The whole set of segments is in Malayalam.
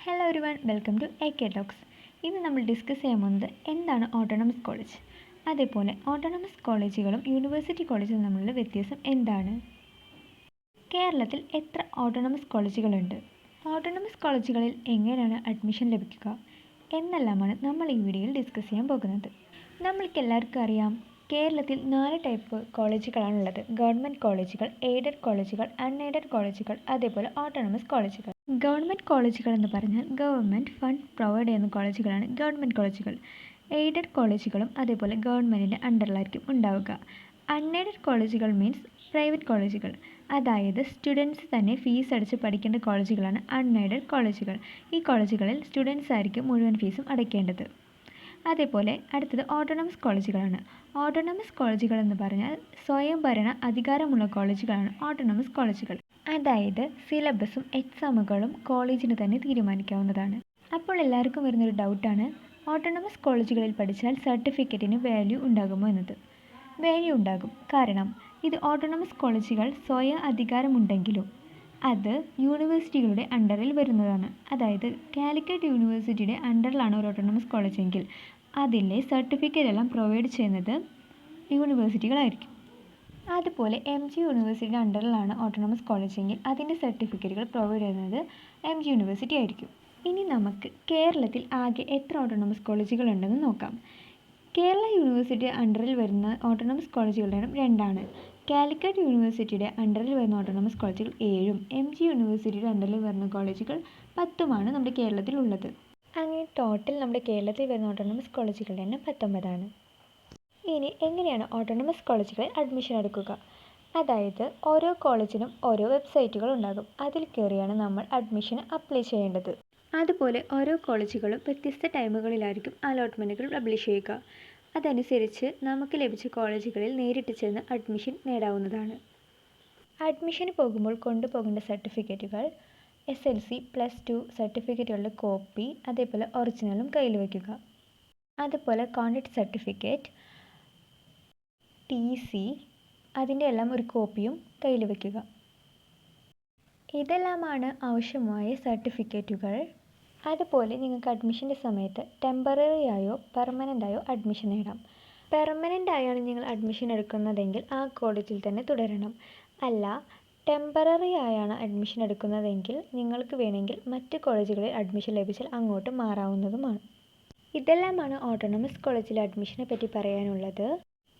Hello everyone, welcome to AK talks. ഇന്ന് നമ്മൾ ഡിസ്കസ് ചെയ്യാൻ പോകുന്നത് എന്താണ് ഓട്ടോണമസ് കോളേജ്, അതേപോലെ ഓട്ടോണമസ് കോളേജുകളും യൂണിവേഴ്സിറ്റി കോളേജുകളും തമ്മിലുള്ള വ്യത്യാസം എന്താണ്, കേരളത്തിൽ എത്ര ഓട്ടോണമസ് കോളേജുകളുണ്ട്, ഓട്ടോണമസ് കോളേജുകളിൽ എങ്ങനെയാണ് അഡ്മിഷൻ ലഭിക്കുക എന്നെല്ലാമാണ് നമ്മൾ ഈ വീഡിയോയിൽ ഡിസ്കസ് ചെയ്യാൻ പോകുന്നത്. നമ്മൾക്ക് എല്ലാവർക്കും അറിയാം, കേരളത്തിൽ 4 ടൈപ്പ് കോളേജുകളാണുള്ളത്. ഗവൺമെൻറ് കോളേജുകൾ, എയ്ഡഡ് കോളേജുകൾ, അൺഎയ്ഡഡ് കോളേജുകൾ, അതേപോലെ ഓട്ടോണമസ് കോളേജുകൾ. ഗവൺമെൻറ് കോളേജുകൾ എന്ന് പറഞ്ഞാൽ ഗവൺമെൻറ് ഫണ്ട് പ്രൊവൈഡ് ചെയ്യുന്ന കോളേജുകളാണ് ഗവൺമെൻറ് കോളേജുകൾ. എയ്ഡഡ് കോളേജുകളും അതേപോലെ ഗവൺമെൻറ്റിൻ്റെ അണ്ടറിലായിരിക്കും ഉണ്ടാവുക. അൺഎയ്ഡഡ് കോളേജുകൾ മീൻസ് പ്രൈവറ്റ് കോളേജുകൾ, അതായത് സ്റ്റുഡൻസ് തന്നെ ഫീസ് അടിച്ച് പഠിക്കേണ്ട കോളേജുകളാണ് അൺഎയ്ഡഡ് കോളേജുകൾ. ഈ കോളേജുകളിൽ സ്റ്റുഡൻസ് ആയിരിക്കും മുഴുവൻ ഫീസും അടയ്ക്കേണ്ടത്. അതേപോലെ അടുത്തത് ഓട്ടോണമസ് കോളേജുകളാണ്. ഓട്ടോണമസ് കോളേജുകൾ എന്ന് പറഞ്ഞാൽ സ്വയംഭരണ അധികാരമുള്ള കോളേജുകളാണ് ഓട്ടോണമസ് കോളേജുകൾ. അതായത് സിലബസും എക്സാമുകളും കോളേജിന് തന്നെ തീരുമാനിക്കാവുന്നതാണ്. അപ്പോൾ എല്ലാവർക്കും വരുന്നൊരു ഡൗട്ടാണ്, ഓട്ടോണമസ് കോളേജുകളിൽ പഠിച്ചാൽ സർട്ടിഫിക്കറ്റിന് വാല്യൂ ഉണ്ടാകുമോ എന്നത്. വാല്യൂ ഉണ്ടാകും, കാരണം ഇത് ഓട്ടോണമസ് കോളേജുകൾ സ്വയം അധികാരമുണ്ടെങ്കിലും അത് യൂണിവേഴ്സിറ്റികളുടെ അണ്ടറിൽ വരുന്നതാണ്. അതായത് കാലിക്കറ്റ് യൂണിവേഴ്സിറ്റിയുടെ അണ്ടറിലാണ് ഒരു ഓട്ടോണമസ് കോളേജ് എങ്കിൽ അതിലെ സർട്ടിഫിക്കറ്റ് എല്ലാം പ്രൊവൈഡ് ചെയ്യുന്നത് യൂണിവേഴ്സിറ്റികളായിരിക്കും. അതുപോലെ MG യൂണിവേഴ്സിറ്റിയുടെ അണ്ടറിലാണ് ഓട്ടോണമസ് കോളേജ് എങ്കിൽ അതിൻ്റെ സർട്ടിഫിക്കറ്റുകൾ പ്രൊവൈഡ് ചെയ്യുന്നത് MG യൂണിവേഴ്സിറ്റി ആയിരിക്കും. ഇനി നമുക്ക് കേരളത്തിൽ ആകെ എത്ര ഓട്ടോണമസ് കോളേജുകളുണ്ടെന്ന് നോക്കാം. കേരള യൂണിവേഴ്സിറ്റിയുടെ അണ്ടറിൽ വരുന്ന ഓട്ടോണമസ് കോളേജുകളുടെ എണ്ണം 2ആണ്. കാലിക്കറ്റ് യൂണിവേഴ്സിറ്റിയുടെ അണ്ടറിൽ വരുന്ന ഓട്ടോണമസ് കോളേജുകൾ 7ഉം MG യൂണിവേഴ്സിറ്റിയുടെ അണ്ടറിൽ വരുന്ന കോളേജുകൾ 10ഉമാണ് നമ്മുടെ കേരളത്തിലുള്ളത്. അങ്ങനെ ടോട്ടൽ നമ്മുടെ കേരളത്തിൽ വരുന്ന ഓട്ടോണമസ് കോളേജുകളുടെ എണ്ണം 19ആണ്. ഇനി എങ്ങനെയാണ് ഓട്ടോണമസ് കോളേജുകളിൽ അഡ്മിഷൻ എടുക്കുക? അതായത് ഓരോ കോളേജിനും ഓരോ വെബ്സൈറ്റുകൾ ഉണ്ടാകും. അതിൽ കയറിയാണ് നമ്മൾ അഡ്മിഷന് അപ്ലൈ ചെയ്യേണ്ടത്. അതുപോലെ ഓരോ കോളേജുകളും വ്യത്യസ്ത ടൈമുകളിലായിരിക്കും അലോട്ട്മെൻറ്റുകൾ പബ്ലിഷ് ചെയ്യുക. അതനുസരിച്ച് നമുക്ക് ലഭിച്ച കോളേജുകളിൽ നേരിട്ട് ചെന്ന് അഡ്മിഷൻ നേടാവുന്നതാണ്. അഡ്മിഷന് പോകുമ്പോൾ കൊണ്ടുപോകേണ്ട സർട്ടിഫിക്കറ്റുകൾ SLC, +2 സർട്ടിഫിക്കറ്റുകളുടെ കോപ്പി, അതേപോലെ ഒറിജിനലും കയ്യിൽ വയ്ക്കുക. അതുപോലെ കോൺടാക്ട് സർട്ടിഫിക്കറ്റ്, TC അതിൻ്റെ എല്ലാം ഒരു കോപ്പിയും കയ്യിൽ വയ്ക്കുക. ഇതെല്ലാമാണ് ആവശ്യമായ സർട്ടിഫിക്കറ്റുകൾ. അതുപോലെ നിങ്ങൾക്ക് അഡ്മിഷൻ്റെ സമയത്ത് ടെമ്പററി ആയോ പെർമനൻ്റ് ആയോ അഡ്മിഷൻ നേടാം. പെർമനൻ്റ് ആയാണ് നിങ്ങൾ അഡ്മിഷൻ എടുക്കുന്നതെങ്കിൽ ആ കോളേജിൽ തന്നെ തുടരണം. അല്ല, ടെമ്പററി ആയാണ് അഡ്മിഷൻ എടുക്കുന്നതെങ്കിൽ നിങ്ങൾക്ക് വേണമെങ്കിൽ മറ്റ് കോളേജുകളിൽ അഡ്മിഷൻ ലഭിച്ചാൽ അങ്ങോട്ട് മാറാവുന്നതുമാണ്. ഇതെല്ലാമാണ് ഓട്ടോണമസ് കോളേജിലെ അഡ്മിഷനെ പറ്റി പറയാനുള്ളത്.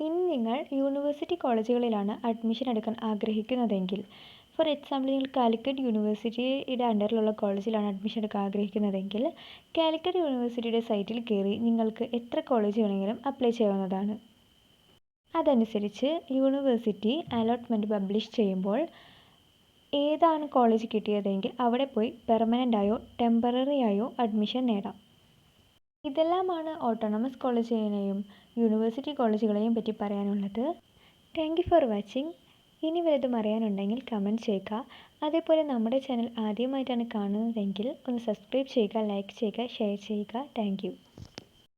ഇനി നിങ്ങൾ യൂണിവേഴ്സിറ്റി കോളേജുകളിലാണ് അഡ്മിഷൻ എടുക്കാൻ ആഗ്രഹിക്കുന്നതെങ്കിൽ, ഫോർ എക്സാമ്പിൾ നിങ്ങൾ കാലിക്കറ്റ് യൂണിവേഴ്സിറ്റിയുടെ അണ്ടറിലുള്ള കോളേജിലാണ് അഡ്മിഷൻ എടുക്കാൻ ആഗ്രഹിക്കുന്നതെങ്കിൽ കാലിക്കറ്റ് യൂണിവേഴ്സിറ്റിയുടെ സൈറ്റിൽ കയറി നിങ്ങൾക്ക് എത്ര കോളേജ് വേണമെങ്കിലും അപ്ലൈ ചെയ്യാവുന്നതാണ്. അതനുസരിച്ച് യൂണിവേഴ്സിറ്റി അലോട്ട്മെൻറ്റ് പബ്ലിഷ് ചെയ്യുമ്പോൾ ഏതാണ് കോളേജ് കിട്ടിയതെങ്കിൽ അവിടെ പോയി പെർമനൻ്റ് ആയോ ടെമ്പററി ആയോ അഡ്മിഷൻ നേടാം. ഇതെല്ലാമാണ് ഓട്ടോണമസ് കോളേജിനെയും യൂണിവേഴ്സിറ്റി കോളേജുകളെയും പറ്റി പറയാനുള്ളത്. Thank you for watching. ഇനി വല്ലതും അറിയാനുണ്ടെങ്കിൽ കമൻറ്റ് ചെയ്യുക. അതേപോലെ നമ്മുടെ ചാനൽ ആദ്യമായിട്ടാണ് കാണുന്നതെങ്കിൽ ഒന്ന് സബ്സ്ക്രൈബ് ചെയ്യുക, ലൈക്ക് ചെയ്യുക, ഷെയർ ചെയ്യുക. Thank you.